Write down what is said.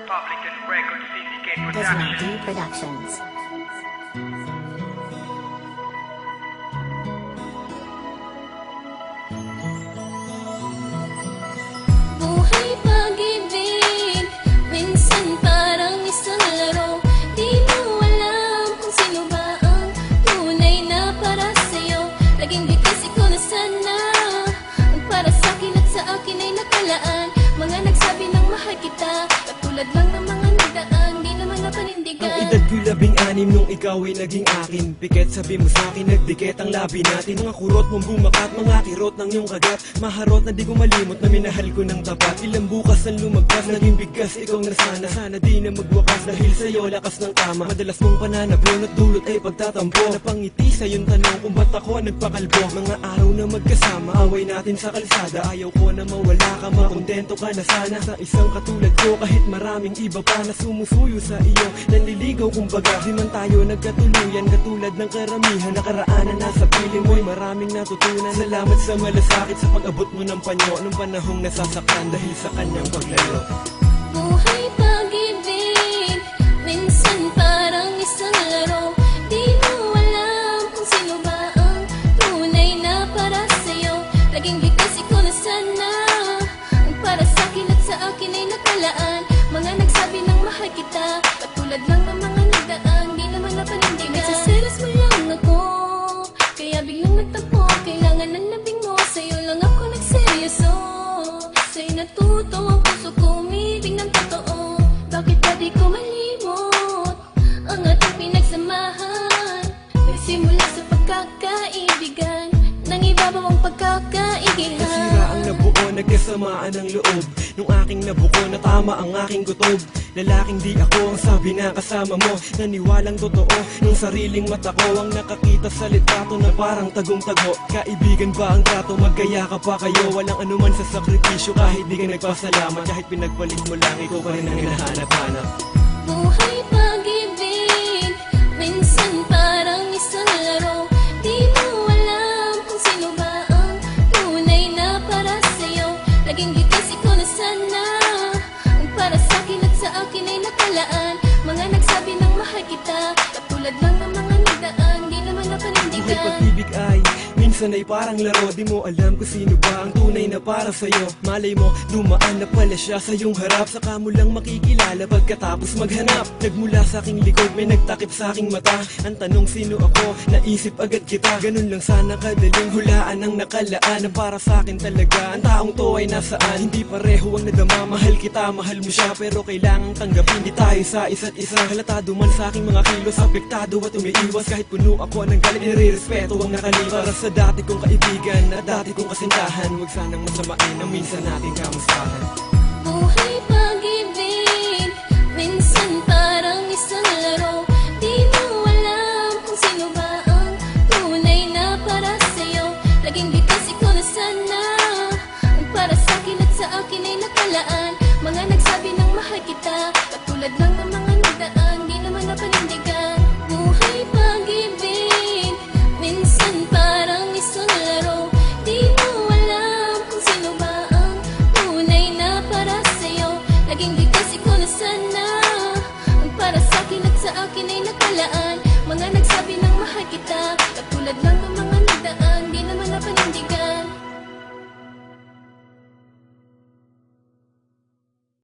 Republican Record Syndicate Vislanti Productions. Buhay pag-ibig, minsan parang isang laro. Di mo alam kung sino ba ang tunay na para sa'yo. Laging bigkas ikaw na sana, ang para sa'kin at sa akin ay nakalaan. Mga nagsabi ng mahal kita, katulad lang ng mga nagdaan, di naman napanindigan. Ang edad ko'y 16 nung ikaw ay naging akin. Pikit sabi mo sa'kin, nagdikit ang labi natin. Mga kurot mong bumakat, mga kirot ng iyong kagat. Maharot na di ko malimot na minahal ko ng tapat. Ilang bukas ang lumagpas, naging bigkas ikaw na sana. Sana di na magwakas dahil sa'yo lakas ng tama. Madalas mong pananabon at dulot ay pagtatampo. Napangiti sa iyong tanong kung ba't ako nagpakalbo. Mga araw na magkasama, away natin sa kalsada. Ayaw ko na mawala ka, makontento ka na sana. Sa isang katulad ko, kahit maraming iba pa na sumusuyo sa iyo. Nanliligaw kumbaga, di man tayo nagkatuluyan. Katulad ng karamihan, nakaraanan na sa piling mo'y maraming natutunan. Salamat sa malasakit sa pag-abot mo ng panyo nung panahong nasasaktan dahil sa kanyang paglaro. Buhay pag-ibig, minsan parang isang laro. Di mo alam kung sino ba ang tunay na para sa'yo. Laging bigkas ikaw na sana, ang para sa'kin at sa akin ay nakalaan. Mga nagsabi ng mahal kita, katulad lang ng mga nagdaan, di naman napanindigan. Nagsaselos mo lang ako, kaya biglang nagtampo. Kailangan ng labing mo, sa'yo lang ako nagseryoso. Sa'yo natuto ang puso ko, umibig ng totoo. Bakit ba di ko malimot ang ating pinagsamahan? Nagsimula sa pagkakaibigan, nang ibabaw ang pagkakaigihan. Nasira ang nabuo, nagkasamaan ng loob. Nung aking nabuko, natama ang aking kutob. Lalaking di ako ang sabi na kasama mo. Naniwalang totoo, nung sariling mata ko ang nakakita sa litrato na parang tagong-tago. Kaibigan ba ang trato, magkaya ka pa kayo. Walang anuman sa sakripisyo kahit di ka nagpasalamat. Kahit pinagpalit mo lang, ikaw pa rin ang hinahanap-hanap. Buhay pag-ibig, minsan parang isang laro. Di mo alam kung sino ba ang tunay na para sa'yo. Laging bigkas ikaw na sana, ang para sa'kin at sa akin ay nakalaan. Mga nagsabi ng mahal kita, katulad lang ng mga nagdaan, di naman Buhay napanindigan. pag-ibig ay minsan ay parang laro. Di mo alam kung sino ba ang tunay na para sa'yo. Malay mo, dumaan na pala siya sa iyong harap. Saka mo lang makikilala pagkatapos maghanap. Nagmula sa aking likod, may nagtakip sa aking mata. Ang tanong sino ako, naisip agad kita. Ganun lang sana kadaling hulaan ang nakalaan. Na para sa akin talaga, ang taong to ay nasaan. Hindi pareho ang nadama, mahal kita, mahal mo siya. Pero kailangang tanggapin, di tayo sa isa't isa. Halatado man sa aking mga kilos, apektado at umiiwas. Kahit puno ako ng galit, nire-respeto ang nakalipas. Para sa dati kong kaibigan at dati kong kasintahan, huwag sanang masamain ang minsan nating kamustahan.